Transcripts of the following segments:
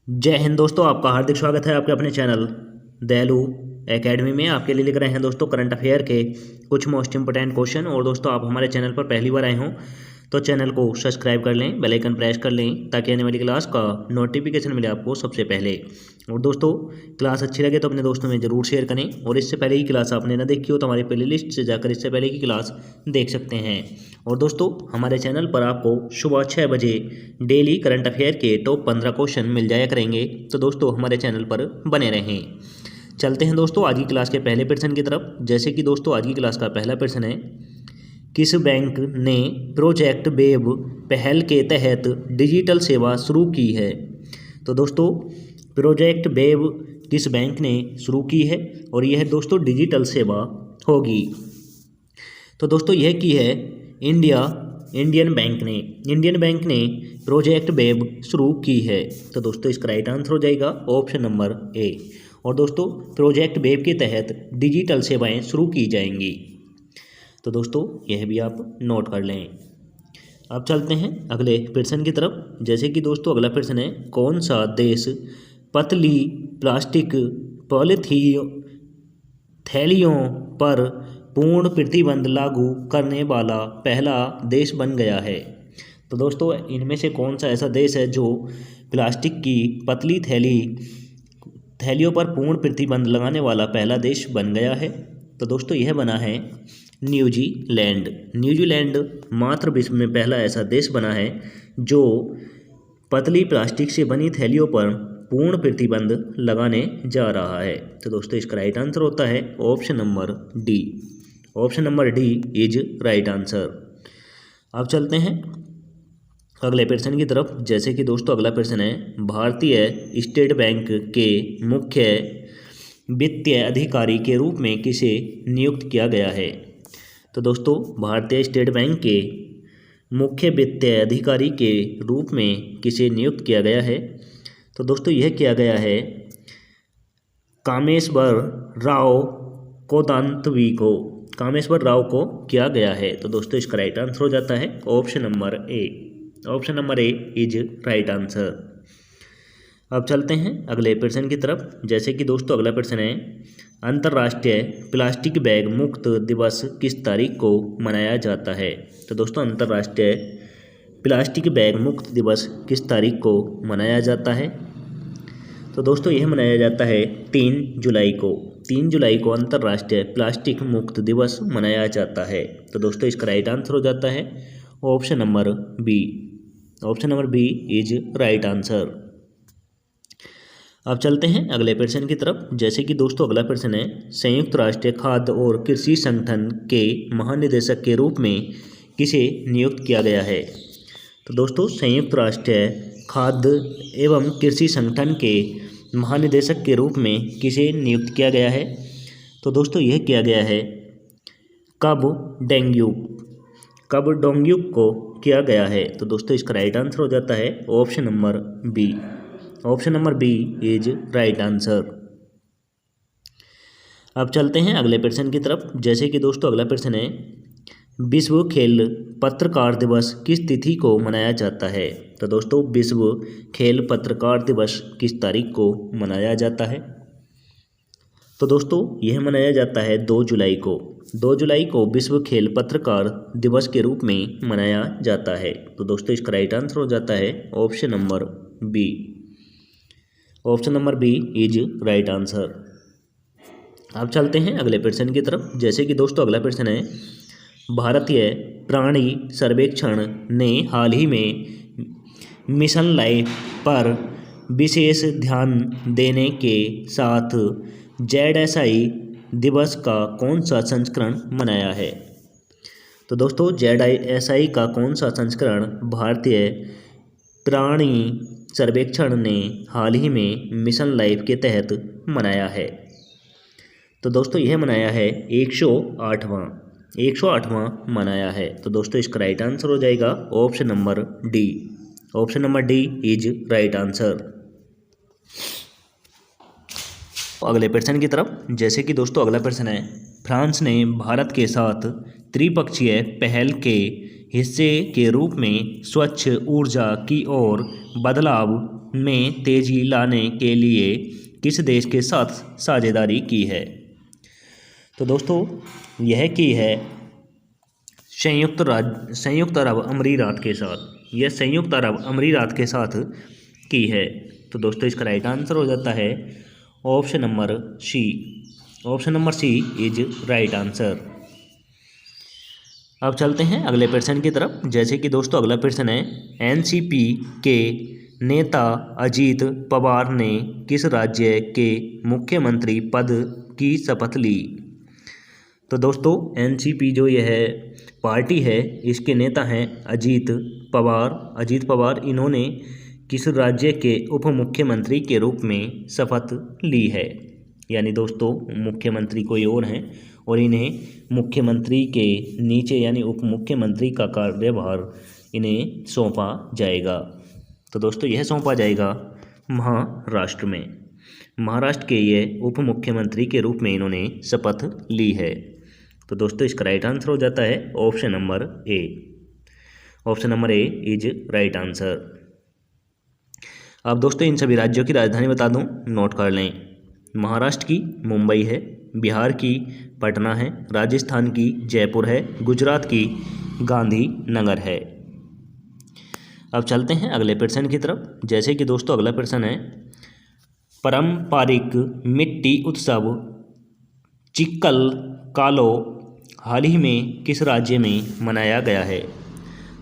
जय हिंद दोस्तों, आपका हार्दिक स्वागत है आपके अपने चैनल दयालु एकेडमी में। आपके लिए लिख रहे हैं दोस्तों करंट अफेयर के कुछ मोस्ट इंपोर्टेंट क्वेश्चन। और दोस्तों आप हमारे चैनल पर पहली बार आए हों तो चैनल को सब्सक्राइब कर लें, बेल आइकन प्रेस कर लें ताकि आने वाली क्लास का नोटिफिकेशन मिले आपको सबसे पहले। और दोस्तों क्लास अच्छी लगे तो अपने दोस्तों में ज़रूर शेयर करें। और इससे पहले की क्लास आपने ना देखी हो तो हमारी प्ले लिस्ट से जाकर इससे पहले की क्लास देख सकते हैं। और दोस्तों हमारे चैनल पर आपको सुबह 6 बजे डेली करंट अफेयर के टॉप 15 क्वेश्चन मिल जाया करेंगे। तो दोस्तों हमारे चैनल पर बने रहें। चलते हैं दोस्तों आज की क्लास के पहले प्रश्न की तरफ। जैसे कि दोस्तों आज की क्लास का पहला प्रश्न है, किस बैंक ने प्रोजेक्ट वेब पहल के तहत डिजिटल सेवा शुरू की है? तो दोस्तों प्रोजेक्ट वेब किस बैंक ने शुरू की है और यह दोस्तों डिजिटल सेवा होगी। तो दोस्तों यह की है इंडियन बैंक ने प्रोजेक्ट वेब शुरू की है। तो दोस्तों इसका राइट आंसर हो जाएगा ऑप्शन नंबर ए। और दोस्तों प्रोजेक्ट वेब के तहत डिजिटल सेवाएं शुरू की जाएंगी। तो दोस्तों यह भी आप नोट कर लें। अब चलते हैं अगले प्रश्न की तरफ। जैसे कि दोस्तों अगला प्रश्न है, कौन सा देश पतली प्लास्टिक थैलियों पर पूर्ण प्रतिबंध लागू करने वाला पहला देश बन गया है? तो दोस्तों इनमें से कौन सा ऐसा देश है जो प्लास्टिक की पतली थैलियों पर पूर्ण प्रतिबंध लगाने वाला पहला देश बन गया है? तो दोस्तों यह बना है न्यूजीलैंड मात्र विश्व में पहला ऐसा देश बना है जो पतली प्लास्टिक से बनी थैलियों पर पूर्ण प्रतिबंध लगाने जा रहा है। तो दोस्तों इसका राइट आंसर होता है option number D. Option number D is right answer. अब चलते हैं अगले प्रश्न की तरफ। जैसे कि दोस्तों अगला प्रश्न है, भारतीय स्टेट बैंक के मुख्य वित्तीय अधिकारी के रूप में किसे नियुक्त किया गया है? तो दोस्तों भारतीय स्टेट बैंक के मुख्य वित्तीय अधिकारी के रूप में किसे नियुक्त किया गया है? तो दोस्तों यह किया गया है कामेश्वर राव को किया गया है। तो दोस्तों इसका राइट आंसर हो जाता है option number A. Option number A is right answer. अब चलते हैं अगले प्रश्न की तरफ। जैसे कि दोस्तों अगला प्रश्न है, अंतर्राष्ट्रीय प्लास्टिक बैग मुक्त दिवस किस तारीख को मनाया जाता है? तो दोस्तों अंतर्राष्ट्रीय प्लास्टिक बैग मुक्त दिवस किस तारीख को मनाया जाता है? तो दोस्तों यह मनाया जाता है 3 जुलाई को। 3 जुलाई को अंतर्राष्ट्रीय प्लास्टिक मुक्त दिवस मनाया जाता है। तो दोस्तों इसका राइट आंसर हो जाता है option number B. Option number B is right answer. अब चलते हैं अगले प्रश्न की तरफ। जैसे कि दोस्तों अगला प्रश्न है, संयुक्त राष्ट्र खाद्य और कृषि संगठन के महानिदेशक के रूप में किसे नियुक्त किया गया है? तो दोस्तों संयुक्त राष्ट्र खाद्य एवं कृषि संगठन के महानिदेशक के रूप में किसे नियुक्त किया गया है? तो दोस्तों यह किया गया है कब डोंगयुक को किया गया है। तो दोस्तों इसका राइट आंसर हो जाता है option number B. Option number B is right answer. अब चलते हैं अगले प्रश्न की तरफ। जैसे कि दोस्तों अगला प्रश्न है, विश्व खेल पत्रकार दिवस किस तिथि को मनाया जाता है? तो दोस्तों विश्व खेल पत्रकार दिवस किस तारीख को मनाया जाता है? तो दोस्तों यह मनाया जाता है 2 जुलाई को। 2 जुलाई को विश्व खेल पत्रकार दिवस के रूप में मनाया जाता है। तो दोस्तों इसका राइट आंसर हो जाता है option number B. Option number B is right answer. अब चलते हैं अगले प्रश्न की तरफ। जैसे कि दोस्तों अगला प्रश्न है, भारतीय प्राणी सर्वेक्षण ने हाल ही में मिशन लाइफ पर विशेष ध्यान देने के साथ ZSI दिवस का कौन सा संस्करण मनाया है? तो दोस्तों ZSI का कौन सा संस्करण भारतीय प्राणी सर्वेक्षण ने हाल ही में मिशन लाइफ के तहत मनाया है? तो दोस्तों यह मनाया है 108वां मनाया है। तो दोस्तों इसका राइट आंसर हो जाएगा option number D. Option number D is right answer. अगले प्रश्न की तरफ। जैसे कि दोस्तों अगला प्रश्न है, फ्रांस ने भारत के साथ त्रिपक्षीय पहल के हिस्से के रूप में स्वच्छ ऊर्जा की ओर बदलाव में तेजी लाने के लिए किस देश के साथ साझेदारी की है? तो दोस्तों यह की है संयुक्त अरब अमीरात के साथ। यह संयुक्त अरब अमीरात के साथ की है। तो दोस्तों इसका राइट आंसर हो जाता है option number C. Option number C is right answer. अब चलते हैं अगले प्रश्न की तरफ। जैसे कि दोस्तों अगला प्रश्न है, एनसीपी के नेता अजीत पवार ने किस राज्य के मुख्यमंत्री पद की शपथ ली? तो दोस्तों एनसीपी जो यह पार्टी है, इसके नेता हैं अजीत पवार। इन्होंने किस राज्य के उप मुख्यमंत्री के रूप में शपथ ली है? यानी दोस्तों मुख्यमंत्री कोई और हैं और इन्हें मुख्यमंत्री के नीचे यानी उप मुख्यमंत्री का कार्यभार इन्हें सौंपा जाएगा। तो दोस्तों यह सौंपा जाएगा महाराष्ट्र में। महाराष्ट्र के ये उप मुख्यमंत्री के रूप में इन्होंने शपथ ली है। तो दोस्तों इसका राइट आंसर हो जाता है option number A. Option number A is right answer. अब दोस्तों इन सभी राज्यों की राजधानी बता दूं, नोट कर लें। महाराष्ट्र की मुंबई है, बिहार की पटना है, राजस्थान की जयपुर है, गुजरात की गांधीनगर है। अब चलते हैं अगले प्रश्न की तरफ। जैसे कि दोस्तों अगला प्रश्न है, पारंपरिक मिट्टी उत्सव चिक्कल कालो हाल ही में किस राज्य में मनाया गया है?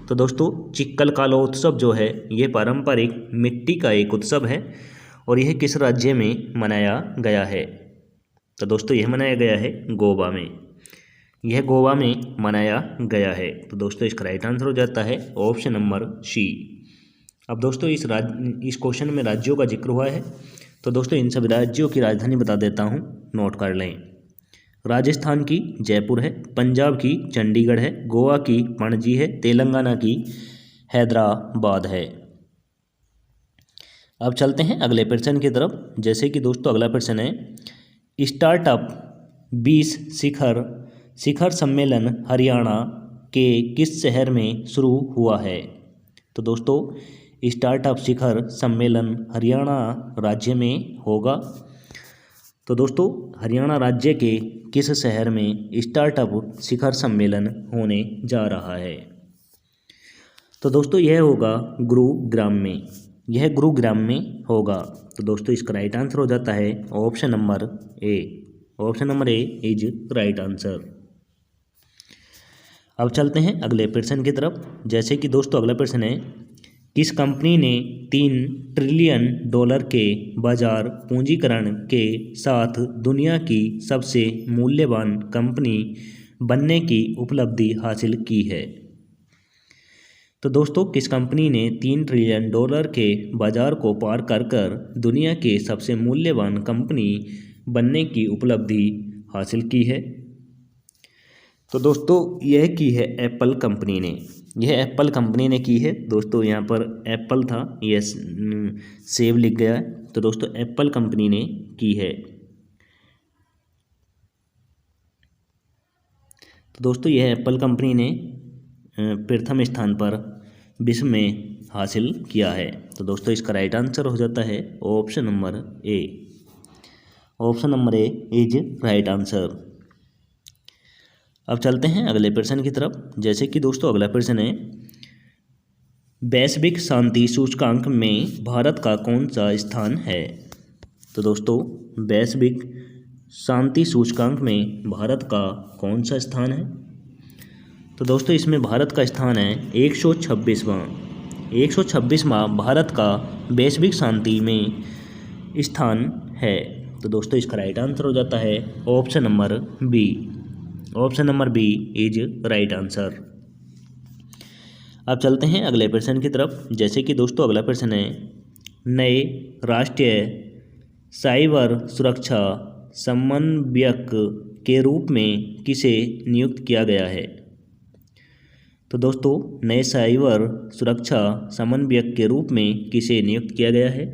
तो दोस्तों चिक्कल कालो उत्सव जो है ये पारंपरिक मिट्टी का एक उत्सव है और यह किस राज्य में मनाया गया है? तो दोस्तों यह मनाया गया है गोवा में। यह गोवा में मनाया गया है। तो दोस्तों इसका राइट आंसर हो जाता है ऑप्शन नंबर सी। अब दोस्तों इस क्वेश्चन में राज्यों का जिक्र हुआ है, तो दोस्तों इन सभी राज्यों की राजधानी बता देता हूँ, नोट कर लें। राजस्थान की जयपुर है, पंजाब की चंडीगढ़ है, गोवा की पणजी है, तेलंगाना की हैदराबाद है। अब चलते हैं अगले प्रश्न की तरफ। जैसे कि दोस्तों अगला प्रश्न है, स्टार्टअप 20 शिखर सम्मेलन हरियाणा के किस शहर में शुरू हुआ है? तो दोस्तों स्टार्टअप शिखर सम्मेलन हरियाणा राज्य में होगा। तो दोस्तों हरियाणा राज्य के किस शहर में स्टार्टअप शिखर सम्मेलन होने जा रहा है? तो दोस्तों यह होगा गुरुग्राम में। यह गुरुग्राम में होगा। तो दोस्तों इसका राइट आंसर हो जाता है option number A. Option number A is right answer. अब चलते हैं अगले प्रश्न की तरफ। जैसे कि दोस्तों अगला प्रश्न है, किस कंपनी ने $3 ट्रिलियन के बाजार पूंजीकरण के साथ दुनिया की सबसे मूल्यवान कंपनी बनने की उपलब्धि हासिल की है? तो दोस्तों किस कंपनी ने $3 ट्रिलियन के बाजार को पार कर दुनिया के सबसे मूल्यवान कंपनी बनने की उपलब्धि हासिल की है? तो दोस्तों यह की है एप्पल कंपनी ने। यह एप्पल कंपनी ने की है। दोस्तों यहाँ पर एप्पल था, यह सेव लिख गया है। तो दोस्तों एप्पल कंपनी ने की है। तो दोस्तों यह एप्पल कंपनी ने प्रथम स्थान पर विश्व में हासिल किया है। तो दोस्तों इसका राइट आंसर हो जाता है option number A. Option number A is right answer. अब चलते हैं अगले प्रश्न की तरफ। जैसे कि दोस्तों अगला प्रश्न है, वैश्विक शांति सूचकांक में भारत का कौन सा स्थान है? तो दोस्तों वैश्विक शांति सूचकांक में भारत का कौन सा स्थान है? तो दोस्तों इसमें भारत का स्थान है 126वां। 126वां भारत का वैश्विक शांति में स्थान है। तो दोस्तों इसका राइट आंसर हो जाता है option number B. Option number B is right answer. अब चलते हैं अगले प्रश्न की तरफ। जैसे कि दोस्तों अगला प्रश्न है, नए राष्ट्रीय साइबर सुरक्षा समन्वयक के रूप में किसे नियुक्त किया गया है? तो दोस्तों नए साइबर सुरक्षा समन्वयक के रूप में किसे नियुक्त किया गया है?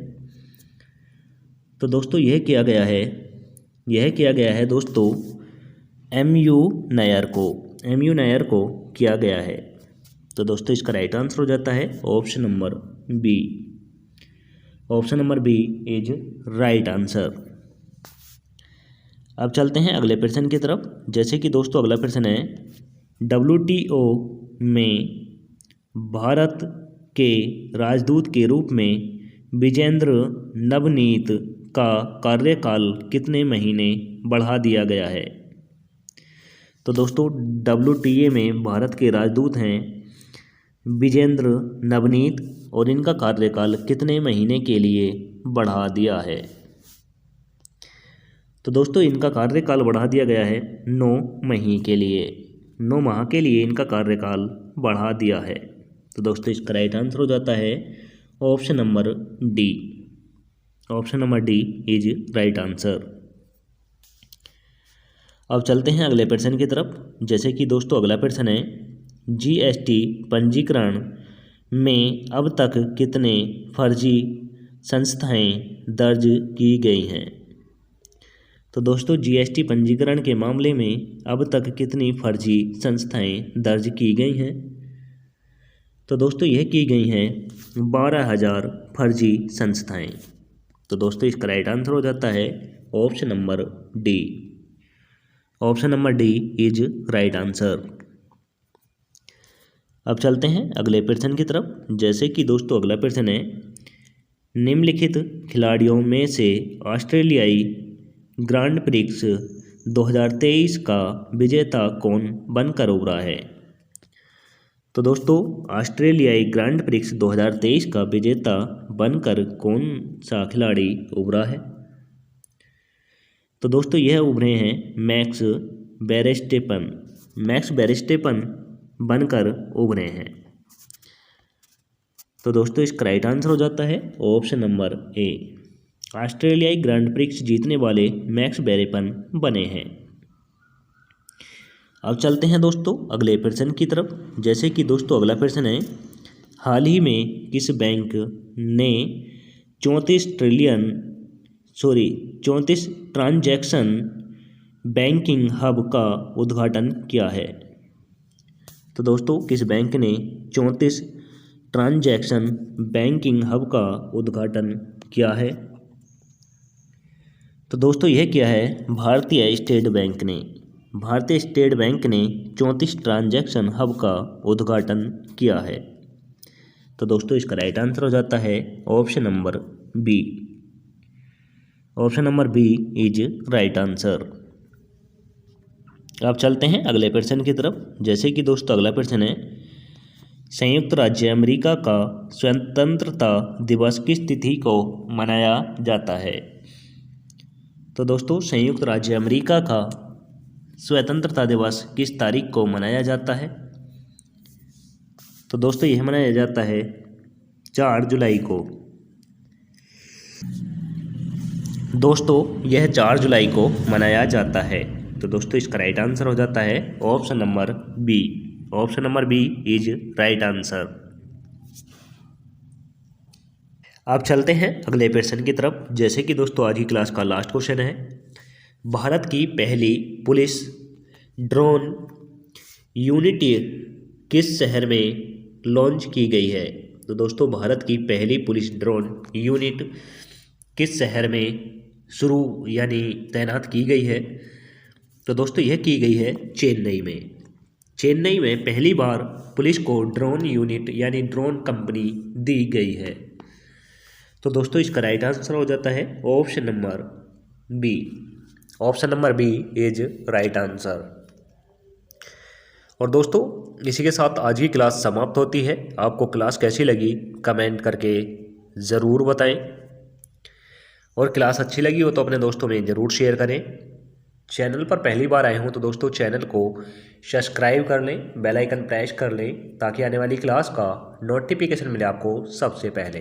तो दोस्तों यह किया गया है दोस्तों MU नायर को किया गया है। तो दोस्तों इसका राइट आंसर हो जाता है option number B. Option number B is right answer. अब चलते हैं अगले प्रश्न की तरफ। जैसे कि दोस्तों अगला प्रश्न है, WTO में भारत के राजदूत के रूप में विजेंद्र नवनीत का कार्यकाल कितने महीने बढ़ा दिया गया है? तो दोस्तों WTA में भारत के राजदूत हैं विजेंद्र नवनीत और इनका कार्यकाल कितने महीने के लिए बढ़ा दिया है? तो दोस्तों इनका कार्यकाल बढ़ा दिया गया है 9 महीने के लिए। 9 माह के लिए इनका कार्यकाल बढ़ा दिया है। तो दोस्तों इसका राइट आंसर हो जाता है option number D. Option number D is right answer. अब चलते हैं अगले प्रश्न की तरफ। जैसे कि दोस्तों अगला प्रश्न है, GST पंजीकरण में अब तक कितने फर्जी संस्थाएं दर्ज की गई हैं? तो दोस्तों GST पंजीकरण के मामले में अब तक कितनी फर्जी संस्थाएं दर्ज की गई हैं? तो दोस्तों यह की गई हैं 12,000 फर्जी संस्थाएं। तो दोस्तों इसका राइट आंसर हो जाता है option number D. Option number D is right answer. अब चलते हैं अगले प्रश्न की तरफ। जैसे कि दोस्तों अगला प्रश्न है, निम्नलिखित खिलाड़ियों में से ऑस्ट्रेलियाई ग्रांड प्रिक्स 2023 का विजेता कौन बनकर उभरा है? तो दोस्तों ऑस्ट्रेलियाई ग्रांड प्रिक्स 2023 का विजेता बनकर कौन सा खिलाड़ी उभरा है? तो दोस्तों यह उभरे हैं मैक्स वेरस्टेपन। मैक्स वेरस्टेपन बनकर उभरे हैं। तो दोस्तों इसका राइट आंसर हो जाता है ऑप्शन नंबर ए। ऑस्ट्रेलियाई ग्रैंड प्रिक्स जीतने वाले मैक्स वेरस्टेपन बने हैं। अब चलते हैं दोस्तों अगले प्रश्न की तरफ। जैसे कि दोस्तों अगला प्रश्न है, हाल ही में किस बैंक ने 34 ट्रांजैक्शन बैंकिंग हब का उद्घाटन किया है? तो दोस्तों किस बैंक ने 34 ट्रांजैक्शन बैंकिंग हब का उद्घाटन किया है? तो दोस्तों यह किया है भारतीय स्टेट बैंक ने। भारतीय स्टेट बैंक ने 34 ट्रांजैक्शन हब का उद्घाटन किया है। तो दोस्तों इसका राइट आंसर हो जाता है option number B. Option number B is right answer. अब चलते हैं अगले प्रश्न की तरफ। जैसे कि दोस्तों अगला प्रश्न है, संयुक्त राज्य अमेरिका का स्वतंत्रता दिवस किस तिथि को मनाया जाता है? तो दोस्तों संयुक्त राज्य अमेरिका का स्वतंत्रता दिवस किस तारीख को मनाया जाता है? तो दोस्तों यह मनाया जाता है 4 जुलाई को। दोस्तों यह 4 जुलाई को मनाया जाता है। तो दोस्तों इसका राइट आंसर हो जाता है option number B. Option number B is right answer. अब चलते हैं अगले प्रश्न की तरफ। जैसे कि दोस्तों आज की क्लास का लास्ट क्वेश्चन है, भारत की पहली पुलिस ड्रोन यूनिट किस शहर में लॉन्च की गई है? तो दोस्तों भारत की पहली पुलिस ड्रोन यूनिट किस शहर में शुरू यानी तैनात की गई है? तो दोस्तों यह की गई है चेन्नई में। चेन्नई में पहली बार पुलिस को ड्रोन यूनिट यानी ड्रोन कंपनी दी गई है। तो दोस्तों इसका राइट आंसर हो जाता है option number B. Option number B is right answer. और दोस्तों इसी के साथ आज की क्लास समाप्त होती है। आपको क्लास कैसी लगी कमेंट करके ज़रूर बताएं, और क्लास अच्छी लगी हो तो अपने दोस्तों में ज़रूर शेयर करें। चैनल पर पहली बार आए हों तो दोस्तों चैनल को सब्सक्राइब कर लें, बेल आइकन प्रेस कर लें ताकि आने वाली क्लास का नोटिफिकेशन मिले आपको सबसे पहले।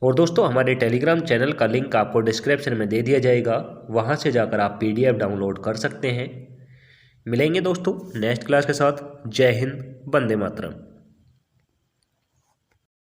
और दोस्तों हमारे टेलीग्राम चैनल का लिंक आपको डिस्क्रिप्शन में दे दिया जाएगा, वहां से जाकर आप PDF डाउनलोड कर सकते हैं। मिलेंगे दोस्तों नेक्स्ट क्लास के साथ। जय हिंद, वंदे मातरम।